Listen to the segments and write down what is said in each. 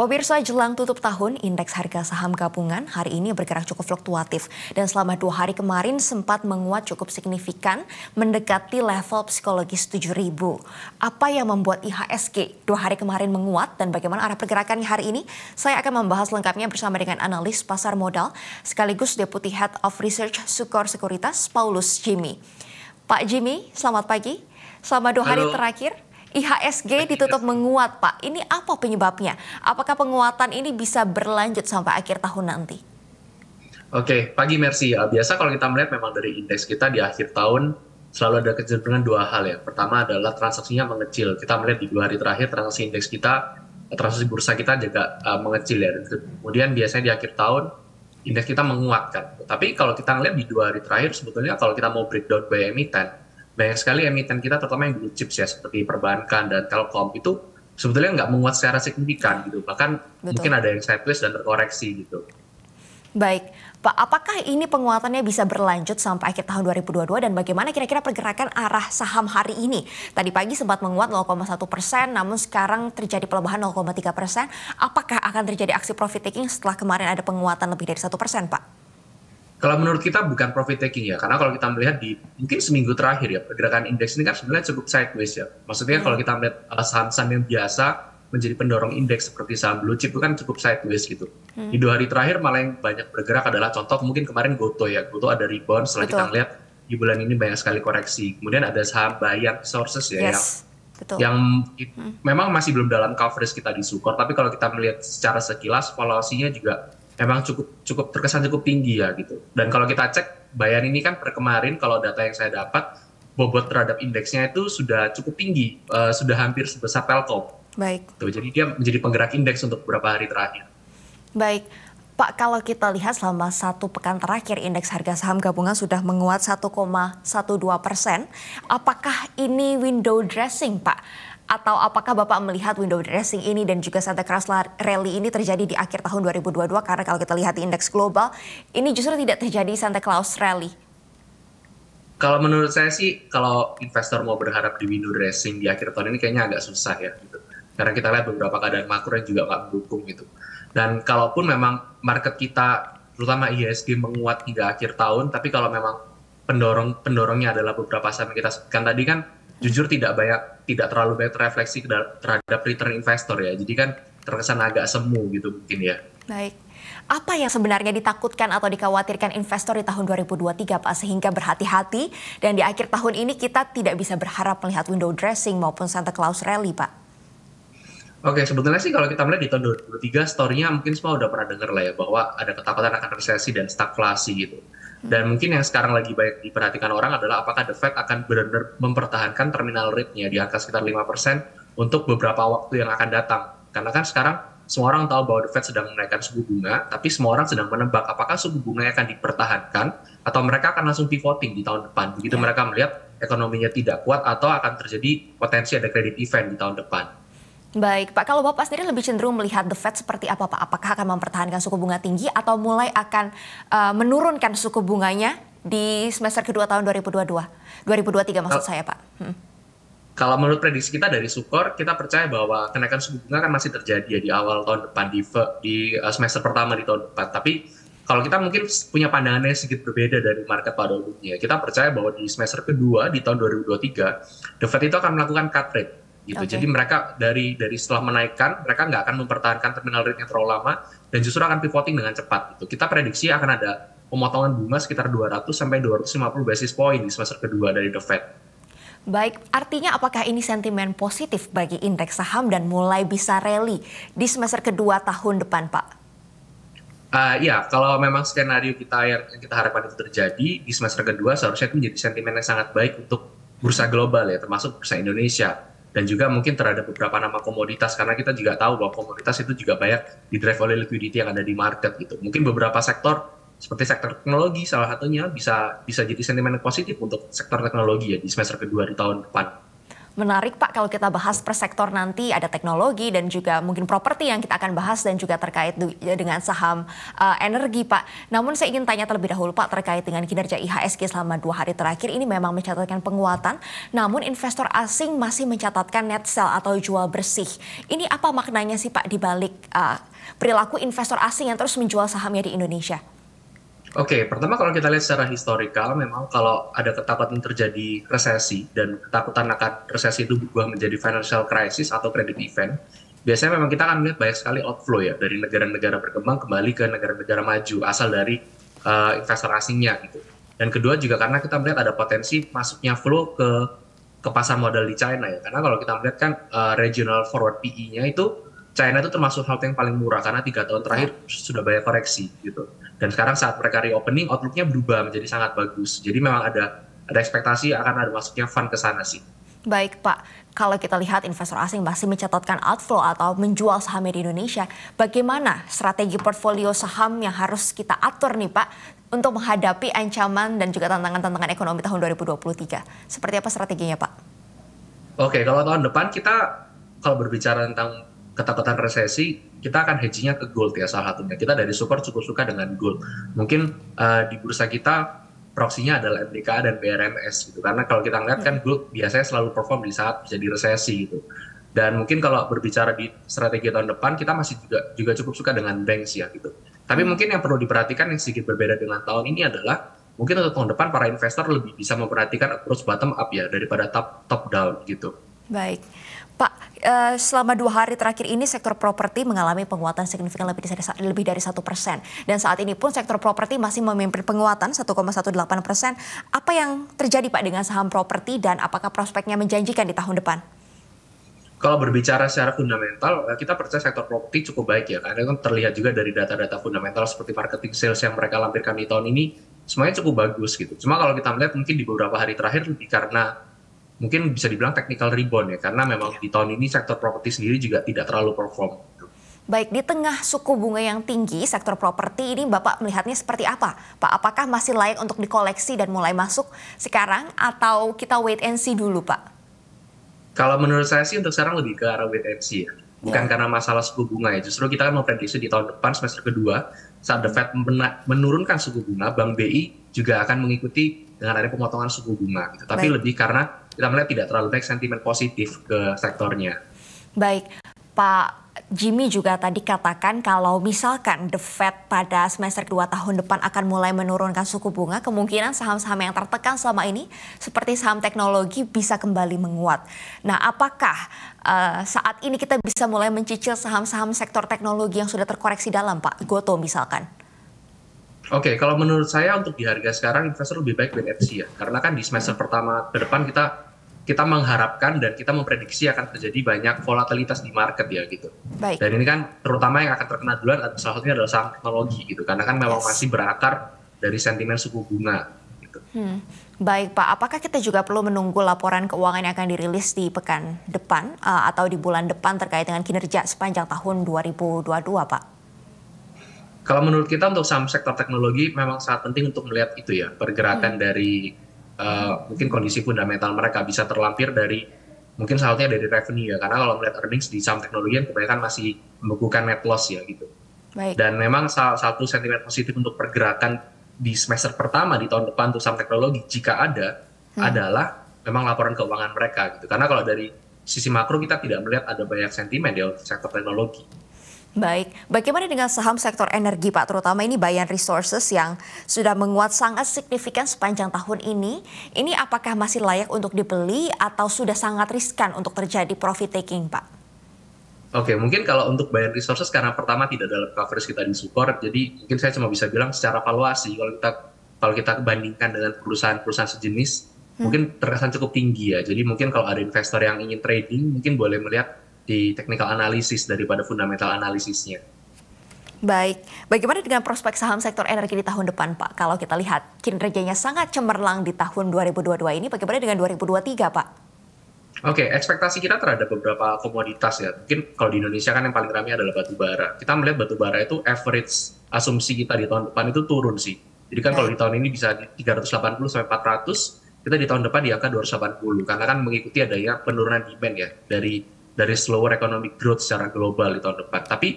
Pemirsa, jelang tutup tahun, indeks harga saham gabungan hari ini bergerak cukup fluktuatif. Dan selama 2 hari kemarin sempat menguat cukup signifikan, mendekati level psikologis 7.000. Apa yang membuat IHSG 2 hari kemarin menguat dan bagaimana arah pergerakannya hari ini? Saya akan membahas lengkapnya bersama dengan analis pasar modal, sekaligus Deputy Head of Research Sukor Sekuritas, Paulus Jimmy. Pak Jimmy, selamat pagi. Selama 2 hari terakhir, IHSG ditutup menguat, Pak. Ini apa penyebabnya? Apakah penguatan ini bisa berlanjut sampai akhir tahun nanti? Oke, pagi Mercy. Biasa kalau kita melihat memang dari indeks kita di akhir tahun selalu ada kecenderungan 2 hal ya. Pertama adalah transaksinya mengecil. Kita melihat di 2 hari terakhir transaksi indeks kita, transaksi bursa kita juga mengecil ya. Kemudian biasanya di akhir tahun indeks kita menguatkan. Tapi kalau kita melihat di 2 hari terakhir sebetulnya kalau kita mau breakdown by emiten, banyak sekali emiten kita terutama yang blue chips ya seperti perbankan dan telkom itu sebetulnya nggak menguat secara signifikan gitu, bahkan mungkin ada yang sideways dan terkoreksi gitu. Baik, Pak, apakah ini penguatannya bisa berlanjut sampai akhir tahun 2022 dan bagaimana kira-kira pergerakan arah saham hari ini? Tadi pagi sempat menguat 0,1%, namun sekarang terjadi pelemahan 0,3%. Apakah akan terjadi aksi profit taking setelah kemarin ada penguatan lebih dari 1%, Pak? Kalau menurut kita bukan profit taking ya, karena kalau kita melihat di mungkin seminggu terakhir ya, pergerakan indeks ini kan sebenarnya cukup sideways ya. Maksudnya kalau kita melihat saham-saham yang biasa menjadi pendorong indeks seperti saham blue chip itu kan cukup sideways gitu. Di 2 hari terakhir malah yang banyak bergerak adalah contoh mungkin kemarin Goto ya. Goto ada rebound setelah kita lihat di bulan ini banyak sekali koreksi. Kemudian ada saham Bayan Resources ya yang memang masih belum dalam coverage kita di Sukor, tapi kalau kita melihat secara sekilas valuasinya juga memang cukup terkesan cukup tinggi ya gitu. Dan kalau kita cek Bayan ini kan per kemarin kalau data yang saya dapat bobot terhadap indeksnya itu sudah cukup tinggi, sudah hampir sebesar Telkom. Baik. Tuh, jadi dia menjadi penggerak indeks untuk beberapa hari terakhir. Baik, Pak, kalau kita lihat selama 1 pekan terakhir indeks harga saham gabungan sudah menguat 1,12%. Apakah ini window dressing, Pak? Atau apakah Bapak melihat window dressing ini dan juga Santa Claus rally ini terjadi di akhir tahun 2022? Karena kalau kita lihat di indeks global, ini justru tidak terjadi Santa Claus rally. Kalau menurut saya sih, kalau investor mau berharap di window dressing di akhir tahun ini kayaknya agak susah ya gitu. Karena kita lihat beberapa keadaan makro yang juga nggak mendukung gitu. Dan kalaupun memang market kita, terutama IHSG menguat hingga akhir tahun, tapi kalau memang pendorongnya adalah beberapa saham yang kita sebutkan tadi kan, jujur tidak terlalu banyak terefleksi terhadap return investor ya. Jadi kan terkesan agak semu gitu mungkin ya. Baik. Apa yang sebenarnya ditakutkan atau dikhawatirkan investor di tahun 2023, Pak, sehingga berhati-hati dan di akhir tahun ini kita tidak bisa berharap melihat window dressing maupun Santa Claus rally, Pak? Oke, sebetulnya sih kalau kita melihat di tahun 2023, story-nya mungkin semua udah pernah dengar lah ya, bahwa ada ketakutan akan resesi dan stagflasi gitu. Dan mungkin yang sekarang lagi banyak diperhatikan orang adalah apakah The Fed akan benar-benar mempertahankan terminal rate-nya di angka sekitar 5% untuk beberapa waktu yang akan datang. Karena kan sekarang semua orang tahu bahwa The Fed sedang menaikkan suku bunga, tapi semua orang sedang menebak apakah suku bunga akan dipertahankan atau mereka akan langsung pivoting di tahun depan. Begitu mereka melihat ekonominya tidak kuat atau akan terjadi potensi ada credit event di tahun depan. Baik, Pak. Kalau Bapak sendiri lebih cenderung melihat The Fed seperti apa, Pak? Apakah akan mempertahankan suku bunga tinggi atau mulai akan menurunkan suku bunganya di semester kedua tahun 2022? 2023 maksud saya, Pak. Kalau menurut prediksi kita dari Sukor, kita percaya bahwa kenaikan suku bunga kan masih terjadi ya di awal tahun depan, di semester pertama di tahun depan. Tapi kalau kita mungkin punya pandangan yang sedikit berbeda dari market pada umumnya. Kita percaya bahwa di semester kedua di tahun 2023, The Fed itu akan melakukan cut rate. Gitu. Jadi mereka dari setelah menaikkan, mereka nggak akan mempertahankan terminal rate-nya terlalu lama dan justru akan pivoting dengan cepat. Gitu. Kita prediksi akan ada pemotongan bunga sekitar 200 sampai 250 basis point di semester kedua dari The Fed. Baik, artinya apakah ini sentimen positif bagi indeks saham dan mulai bisa rally di semester kedua tahun depan, Pak? Ya, kalau memang skenario kita yang kita harapkan itu terjadi di semester kedua, seharusnya itu menjadi sentimen yang sangat baik untuk bursa global ya, termasuk bursa Indonesia. Dan juga mungkin terhadap beberapa nama komoditas, karena kita juga tahu bahwa komoditas itu juga banyak di-drive oleh liquidity yang ada di market gitu. Mungkin beberapa sektor, seperti sektor teknologi salah satunya bisa jadi sentimen positif untuk sektor teknologi ya di semester kedua di tahun depan. Menarik Pak kalau kita bahas per sektor nanti ada teknologi dan juga mungkin properti yang kita akan bahas dan juga terkait dengan saham energi Pak. Namun saya ingin tanya terlebih dahulu Pak terkait dengan kinerja IHSG selama 2 hari terakhir ini memang mencatatkan penguatan. Namun investor asing masih mencatatkan net sell atau jual bersih. Ini apa maknanya sih Pak dibalik perilaku investor asing yang terus menjual sahamnya di Indonesia? Oke, pertama kalau kita lihat secara historikal, memang kalau ada ketakutan terjadi resesi dan ketakutan akan resesi itu berubah menjadi financial crisis atau credit event, biasanya memang kita akan melihat banyak sekali outflow ya dari negara-negara berkembang kembali ke negara-negara maju asal dari investor asingnya gitu. Dan kedua juga karena kita melihat ada potensi masuknya flow ke pasar modal di China ya. Karena kalau kita melihat kan regional forward PE-nya itu China itu termasuk hal yang paling murah karena 3 tahun terakhir sudah banyak koreksi gitu. Dan sekarang saat mereka reopening, outlook-nya berubah menjadi sangat bagus. Jadi memang ada ekspektasi akan ada masuknya fund ke sana sih. Baik Pak, kalau kita lihat investor asing masih mencatatkan outflow atau menjual sahamnya di Indonesia, bagaimana strategi portfolio saham yang harus kita atur nih Pak untuk menghadapi ancaman dan juga tantangan-tantangan ekonomi tahun 2023? Seperti apa strateginya Pak? Oke, kalau tahun depan kita kalau berbicara tentang ketakutan resesi, kita akan hedging-nya ke gold ya salah satunya. Kita dari support cukup suka dengan gold. Mungkin di bursa kita proksinya adalah MBKA dan BRMS gitu. Karena kalau kita ngeliat kan gold biasanya selalu perform di saat jadi resesi gitu. Dan mungkin kalau berbicara di strategi tahun depan, kita masih juga cukup suka dengan banks ya gitu. Tapi mungkin yang perlu diperhatikan yang sedikit berbeda dengan tahun ini adalah mungkin untuk tahun depan para investor lebih bisa memperhatikan approach bottom up ya daripada top down gitu. Baik. Pak, selama 2 hari terakhir ini sektor properti mengalami penguatan signifikan lebih dari 1%. Dan saat ini pun sektor properti masih memimpin penguatan 1,18%. Apa yang terjadi Pak dengan saham properti dan apakah prospeknya menjanjikan di tahun depan? Kalau berbicara secara fundamental, kita percaya sektor properti cukup baik ya. Karena kan terlihat juga dari data-data fundamental seperti marketing sales yang mereka lampirkan di tahun ini, semuanya cukup bagus gitu. Cuma kalau kita melihat mungkin di beberapa hari terakhir lebih karena mungkin bisa dibilang technical rebound ya, karena memang di tahun ini sektor properti sendiri juga tidak terlalu perform. Baik, di tengah suku bunga yang tinggi, sektor properti ini Bapak melihatnya seperti apa? Pak, apakah masih layak untuk dikoleksi dan mulai masuk sekarang atau kita wait and see dulu Pak? Kalau menurut saya sih untuk sekarang lebih ke arah wait and see ya. Bukan karena masalah suku bunga ya, justru kita kan memprediksi di tahun depan semester kedua, saat The Fed menurunkan suku bunga, Bank BI juga akan mengikuti dengan ada pemotongan suku bunga. Gitu. Tapi lebih karena kita melihat tidak terlalu baik sentimen positif ke sektornya. Baik, Pak Jimmy juga tadi katakan kalau misalkan The Fed pada semester 2 tahun depan akan mulai menurunkan suku bunga, kemungkinan saham-saham yang tertekan selama ini seperti saham teknologi bisa kembali menguat. Nah, apakah saat ini kita bisa mulai mencicil saham-saham sektor teknologi yang sudah terkoreksi dalam Pak? Goto misalkan. Oke, kalau menurut saya untuk di harga sekarang investor lebih baik wait and see ya. Karena kan di semester pertama ke depan kita mengharapkan dan kita memprediksi akan terjadi banyak volatilitas di market ya gitu. Baik. Dan ini kan terutama yang akan terkena duluan salah satunya adalah saham teknologi gitu. Karena kan memang masih berakar dari sentimen suku bunga gitu. Baik Pak, apakah kita juga perlu menunggu laporan keuangan yang akan dirilis di pekan depan atau di bulan depan terkait dengan kinerja sepanjang tahun 2022 Pak? Kalau menurut kita untuk saham sektor teknologi memang sangat penting untuk melihat itu ya, pergerakan dari mungkin kondisi fundamental mereka bisa terlampir dari mungkin salah satunya dari revenue ya, karena kalau melihat earnings di saham teknologi yang kebanyakan masih membukukan net loss ya gitu. Baik. Dan memang salah satu sentimen positif untuk pergerakan di semester pertama di tahun depan untuk saham teknologi jika ada adalah memang laporan keuangan mereka gitu. Karena kalau dari sisi makro kita tidak melihat ada banyak sentimen di sektor teknologi. Baik, bagaimana dengan saham sektor energi Pak, terutama ini Bayan Resources yang sudah menguat sangat signifikan sepanjang tahun ini. Ini apakah masih layak untuk dibeli atau sudah sangat riskan untuk terjadi profit taking Pak? Oke, mungkin kalau untuk Bayan Resources karena pertama tidak dalam coverage kita di support, jadi mungkin saya cuma bisa bilang secara valuasi kalau kita bandingkan dengan perusahaan-perusahaan sejenis, mungkin terkesan cukup tinggi ya. Jadi mungkin kalau ada investor yang ingin trading, mungkin boleh melihat di technical analysis daripada fundamental analisisnya. Baik, bagaimana dengan prospek saham sektor energi di tahun depan Pak? Kalau kita lihat kinerjanya sangat cemerlang di tahun 2022 ini, bagaimana dengan 2023 Pak? Oke, ekspektasi kita terhadap beberapa komoditas ya. Mungkin kalau di Indonesia kan yang paling ramai adalah batu bara. Kita melihat batu bara itu average asumsi kita di tahun depan itu turun sih. Jadi kan kalau di tahun ini bisa di 380 sampai 400, kita di tahun depan di angka 280 karena kan mengikuti adanya penurunan demand ya dari slower economic growth secara global di tahun depan. Tapi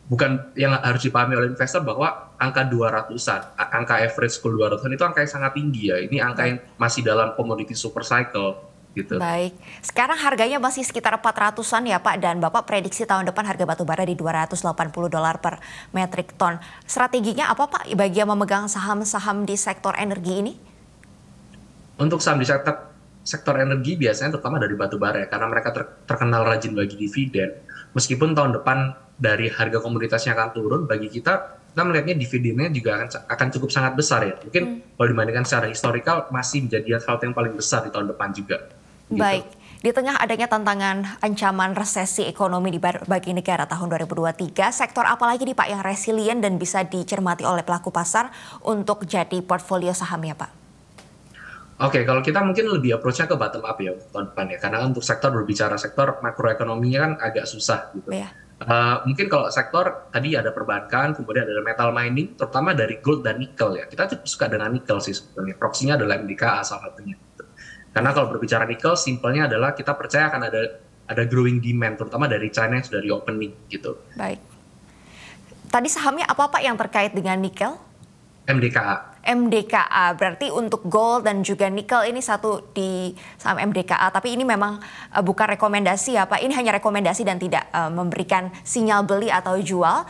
bukan yang harus dipahami oleh investor bahwa angka 200-an, angka average goal 200-an itu angka yang sangat tinggi ya. Ini angka yang masih dalam commodity super cycle gitu. Baik, sekarang harganya masih sekitar 400-an ya Pak, dan Bapak prediksi tahun depan harga batu bara di $280 per metrik ton. Strateginya apa Pak bagi yang memegang saham-saham di sektor energi ini? Untuk saham di sektor energi biasanya terutama dari batu bara ya, karena mereka terkenal rajin bagi dividen. Meskipun tahun depan dari harga komoditasnya akan turun, bagi kita melihatnya dividennya juga akan cukup sangat besar ya. Mungkin kalau dibandingkan secara historikal masih menjadi hal yang paling besar di tahun depan juga. Gitu. Baik, di tengah adanya tantangan ancaman resesi ekonomi di berbagai negara tahun 2023, sektor apa lagi nih Pak yang resilient dan bisa dicermati oleh pelaku pasar untuk jadi portfolio sahamnya Pak? Oke, kalau kita mungkin lebih approach-nya ke bottom up ya tahun depan ya, karena untuk sektor berbicara sektor makroekonominya kan agak susah gitu. Ya. Mungkin kalau sektor tadi ada perbankan, kemudian ada metal mining, terutama dari gold dan nikel ya. Kita cukup suka dengan nikel sih sebetulnya. Proksinya adalah MDKA salah satunya. Karena kalau berbicara nikel, simpelnya adalah kita percaya akan ada growing demand, terutama dari China yang sudah reopening gitu. Baik. Tadi sahamnya apa Pak yang terkait dengan nikel? MDKA. MDKA, berarti untuk gold dan juga nikel ini satu di saham MDKA, tapi ini memang bukan rekomendasi ya Pak, ini hanya rekomendasi dan tidak memberikan sinyal beli atau jual.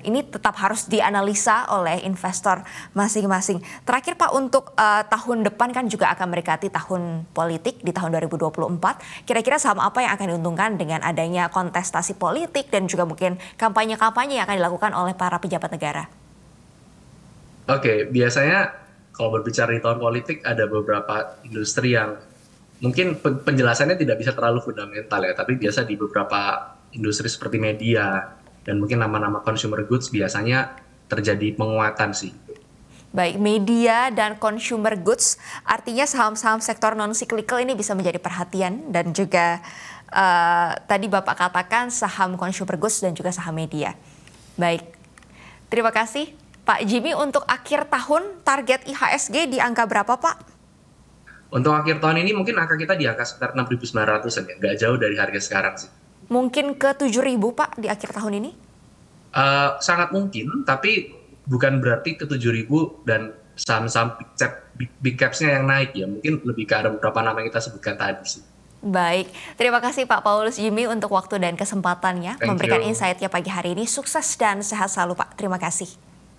Ini tetap harus dianalisa oleh investor masing-masing. Terakhir Pak, untuk tahun depan kan juga akan mendekati tahun politik di tahun 2024. Kira-kira saham apa yang akan diuntungkan dengan adanya kontestasi politik dan juga mungkin kampanye-kampanye yang akan dilakukan oleh para pejabat negara? Oke, biasanya kalau berbicara di tahun politik ada beberapa industri yang mungkin penjelasannya tidak bisa terlalu fundamental ya, tapi biasa di beberapa industri seperti media dan mungkin nama-nama consumer goods biasanya terjadi penguatan sih. Baik, media dan consumer goods artinya saham-saham sektor non-cyclical ini bisa menjadi perhatian dan juga tadi Bapak katakan saham consumer goods dan juga saham media. Baik, terima kasih. Pak Jimmy, untuk akhir tahun target IHSG di angka berapa Pak? Untuk akhir tahun ini mungkin angka kita di angka sekitar 6.900-an ya, nggak jauh dari harga sekarang sih. Mungkin ke 7.000 Pak di akhir tahun ini? Sangat mungkin, tapi bukan berarti ke 7.000 dan saham-saham big caps-nya yang naik ya. Mungkin lebih ke ada beberapa nama yang kita sebutkan tadi sih. Baik, terima kasih Pak Paulus Jimmy untuk waktu dan kesempatannya memberikan insight-nya pagi hari ini. Sukses dan sehat selalu Pak, terima kasih.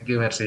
Thank you, merci.